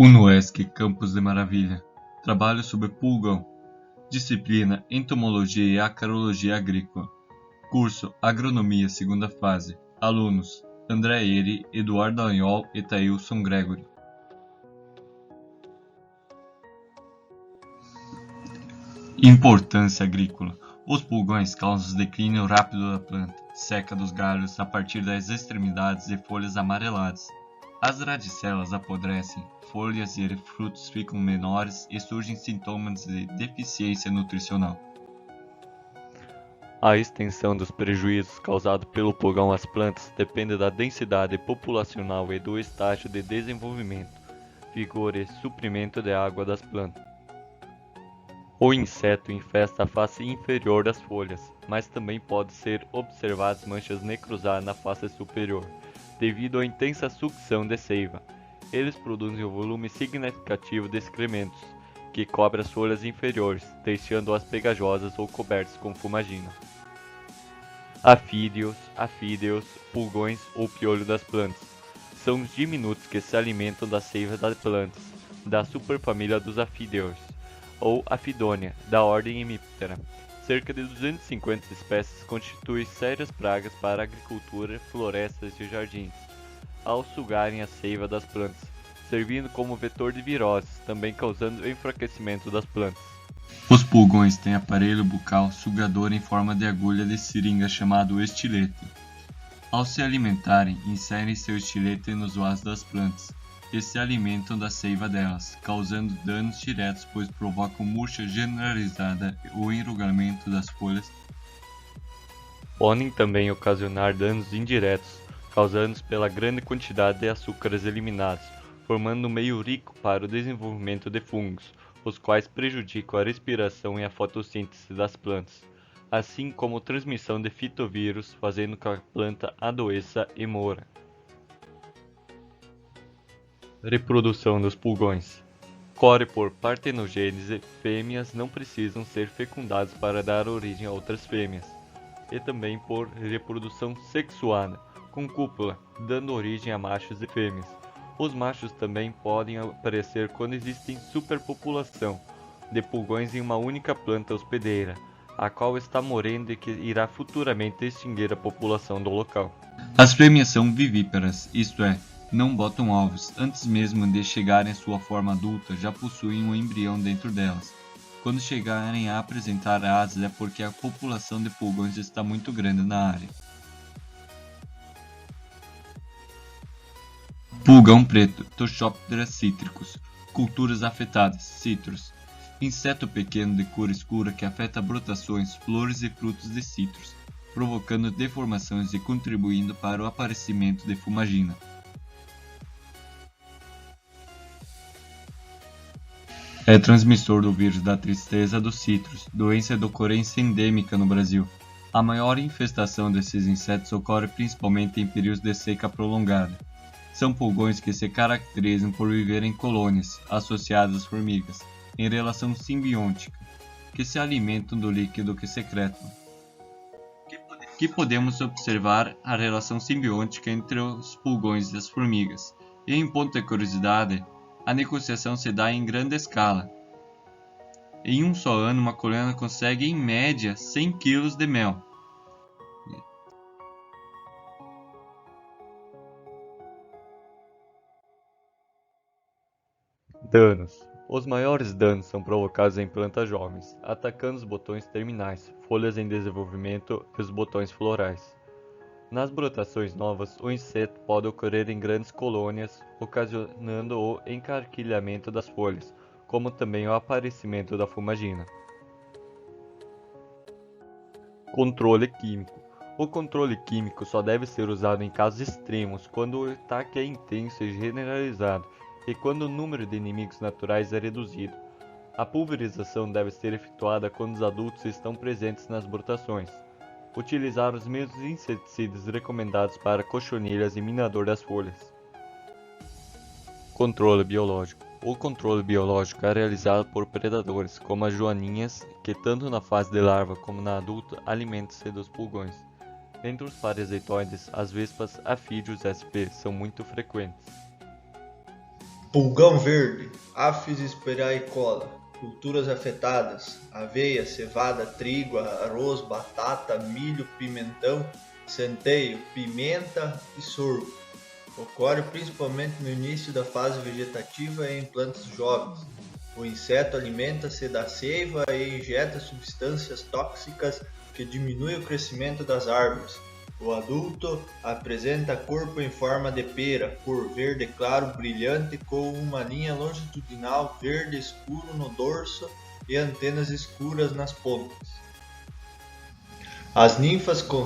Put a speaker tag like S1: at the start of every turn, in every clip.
S1: UNOESC Campus de Maravilha. Trabalho sobre pulgão. Disciplina Entomologia e Acarologia Agrícola. Curso Agronomia, segunda fase. Alunos: André Eri, Eduardo Anhol e Thailson Gregory. Importância agrícola. Os pulgões causam declínio rápido da planta, seca dos galhos a partir das extremidades e folhas amareladas. As radicelas apodrecem, folhas e frutos ficam menores e surgem sintomas de deficiência nutricional.
S2: A extensão dos prejuízos causados pelo pulgão às plantas depende da densidade populacional e do estágio de desenvolvimento, vigor e suprimento de água das plantas. O inseto infesta a face inferior das folhas, mas também pode ser observadas manchas necrosar na face superior, devido à intensa sucção de seiva. Eles produzem um volume significativo de excrementos, que cobre as folhas inferiores, deixando-as pegajosas ou cobertas com fumagina. Afídeos, pulgões ou piolho das plantas. São os diminutos que se alimentam da seiva das plantas, da superfamília dos afídeos, ou Afidônia, da ordem Hemiptera. Cerca de 250 espécies constituem sérias pragas para a agricultura, florestas e jardins, ao sugarem a seiva das plantas, servindo como vetor de viroses, também causando enfraquecimento das plantas.
S1: Os pulgões têm aparelho bucal sugador em forma de agulha de seringa chamado estilete. Ao se alimentarem, inserem seu estilete nos vasos das plantas e se alimentam da seiva delas, causando danos diretos pois provocam murcha generalizada ou enrugamento das folhas.
S2: Podem também ocasionar danos indiretos, causados pela grande quantidade de açúcares eliminados, formando um meio rico para o desenvolvimento de fungos, os quais prejudicam a respiração e a fotossíntese das plantas, assim como a transmissão de fitovírus, fazendo com que a planta adoeça e morra. Reprodução dos pulgões. Ocorre por partenogênese, fêmeas não precisam ser fecundadas para dar origem a outras fêmeas, e também por reprodução sexuada, com cúpula, dando origem a machos e fêmeas. Os machos também podem aparecer quando existe superpopulação de pulgões em uma única planta hospedeira, a qual está morrendo e que irá futuramente extinguir a população do local.
S1: As fêmeas são vivíparas, isto é, não botam ovos, antes mesmo de chegarem à sua forma adulta já possuem um embrião dentro delas. Quando chegarem a apresentar asas é porque a população de pulgões está muito grande na área. Pulgão preto, Toxoptera citricus. Culturas afetadas, citros. Inseto pequeno de cor escura que afeta brotações, flores e frutos de citros, provocando deformações e contribuindo para o aparecimento de fumagina. É transmissor do vírus da tristeza dos citros, doença de ocorrência endêmica no Brasil. A maior infestação desses insetos ocorre principalmente em períodos de seca prolongada. São pulgões que se caracterizam por viver em colônias, associadas às formigas, em relação simbiótica, que se alimentam do líquido que secretam. Que podemos observar a relação simbiótica entre os pulgões e as formigas. E em ponto de curiosidade, a negociação se dá em grande escala. Em um só ano, uma colônia consegue em média 100 kg de mel.
S2: Danos. Os maiores danos são provocados em plantas jovens, atacando os botões terminais, folhas em desenvolvimento e os botões florais. Nas brotações novas, o inseto pode ocorrer em grandes colônias, ocasionando o encarquilhamento das folhas, como também o aparecimento da fumagina. Controle químico. O controle químico só deve ser usado em casos extremos, quando o ataque é intenso e generalizado, e quando o número de inimigos naturais é reduzido. A pulverização deve ser efetuada quando os adultos estão presentes nas brotações. Utilizar os mesmos inseticidas recomendados para cochonilhas e minador das folhas. Controle biológico. O controle biológico é realizado por predadores, como as joaninhas, que tanto na fase de larva como na adulta alimentam-se dos pulgões. Entre os parasitoides, as vespas Aphidius sp são muito frequentes.
S3: Pulgão verde, Apis spiraecola. Culturas afetadas: aveia, cevada, trigo, arroz, batata, milho, pimentão, centeio, pimenta e sorgo. Ocorre principalmente no início da fase vegetativa e em plantas jovens. O inseto alimenta-se da seiva e injeta substâncias tóxicas que diminuem o crescimento das árvores. O adulto apresenta corpo em forma de pera, cor verde claro brilhante com uma linha longitudinal verde escuro no dorso e antenas escuras nas pontas. As ninfas com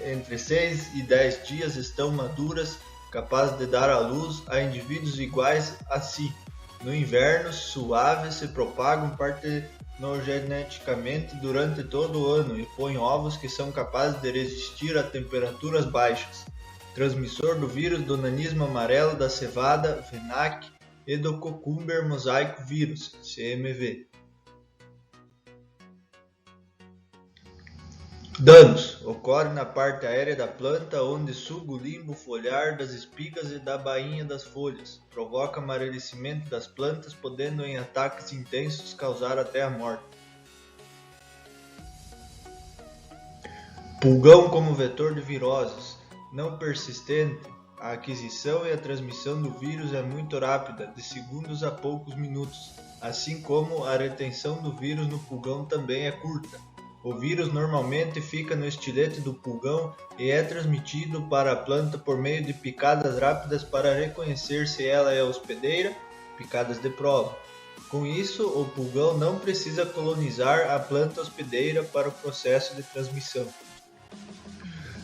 S3: entre 6 e 10 dias estão maduras, capazes de dar à luz a indivíduos iguais a si. No inverno, suaves se propagam partenogeneticamente durante todo o ano e põem ovos que são capazes de resistir a temperaturas baixas. Transmissor do vírus do nanismo amarelo da cevada, VNAC, e do Cucumber mosaico vírus, CMV. Danos: ocorre na parte aérea da planta, onde suga o limbo foliar das espigas e da bainha das folhas. Provoca amarelecimento das plantas, podendo em ataques intensos causar até a morte. Pulgão como vetor de viroses. Não persistente, a aquisição e a transmissão do vírus é muito rápida, de segundos a poucos minutos, assim como a retenção do vírus no pulgão também é curta. O vírus normalmente fica no estilete do pulgão e é transmitido para a planta por meio de picadas rápidas para reconhecer se ela é hospedeira, picadas de prova. Com isso, o pulgão não precisa colonizar a planta hospedeira para o processo de transmissão.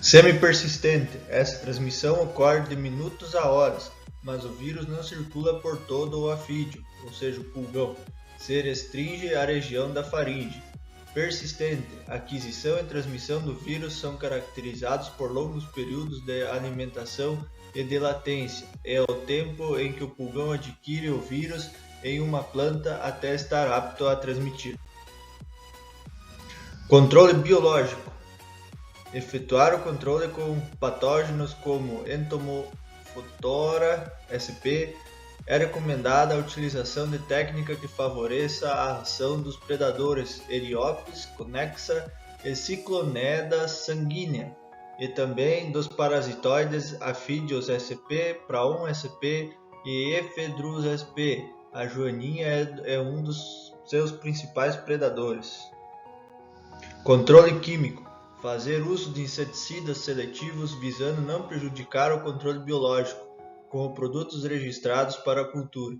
S3: Semi-persistente. Essa transmissão ocorre de minutos a horas, mas o vírus não circula por todo o afídio, ou seja, o pulgão, se restringe à região da faringe. Persistente. A aquisição e transmissão do vírus são caracterizados por longos períodos de alimentação e de latência. É o tempo em que o pulgão adquire o vírus em uma planta até estar apto a transmitir. Controle biológico. Efetuar o controle com patógenos como Entomophora sp. É recomendada a utilização de técnica que favoreça a ação dos predadores Eriopes connexa e Cycloneda sanguínea, e também dos parasitoides Aphidios sp, Praon sp e Ephedrus sp. A joaninha é um dos seus principais predadores. Controle químico. Fazer uso de inseticidas seletivos visando não prejudicar o controle biológico, com produtos registrados para a cultura.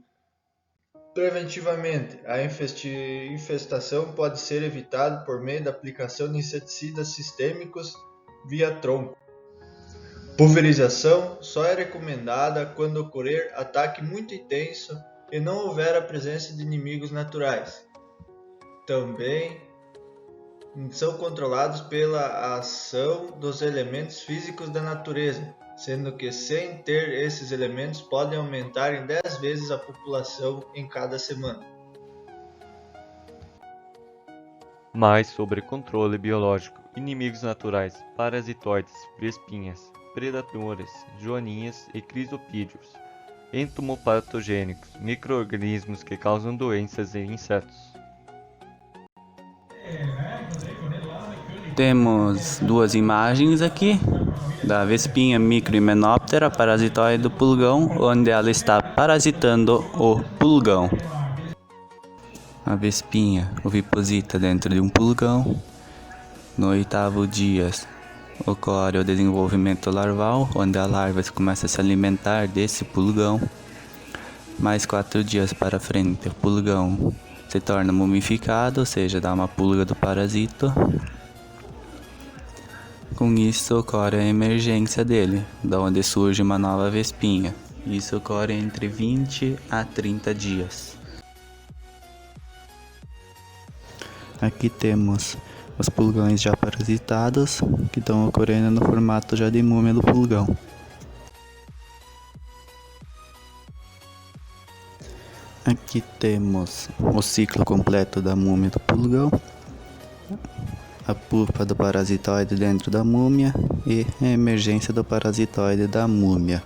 S3: Preventivamente, a infestação pode ser evitada por meio da aplicação de inseticidas sistêmicos via tronco. Pulverização só é recomendada quando ocorrer ataque muito intenso e não houver a presença de inimigos naturais. Também são controlados pela ação dos elementos físicos da natureza, sendo que sem ter esses elementos podem aumentar em 10 vezes a população em cada semana.
S2: Mais sobre controle biológico, inimigos naturais, parasitoides, vespinhas, predadores, joaninhas e crisopídeos, entomopatogênicos, micro-organismos que causam doenças em insetos.
S4: Temos duas imagens aqui da vespinha Microhymenoptera parasitoide do pulgão, onde ela está parasitando o pulgão. A vespinha oviposita dentro de um pulgão. No 8º dia ocorre o desenvolvimento larval, onde a larva começa a se alimentar desse pulgão. Mais 4 dias para frente, o pulgão se torna mumificado, ou seja, dá uma pulga do parasito. Com isso ocorre a emergência dele, da onde surge uma nova vespinha. Isso ocorre entre 20 a 30 dias. Aqui temos os pulgões já parasitados, que estão ocorrendo no formato já de múmia do pulgão. Aqui temos o ciclo completo da múmia do pulgão, a pupa do parasitoide dentro da múmia e a emergência do parasitoide da múmia.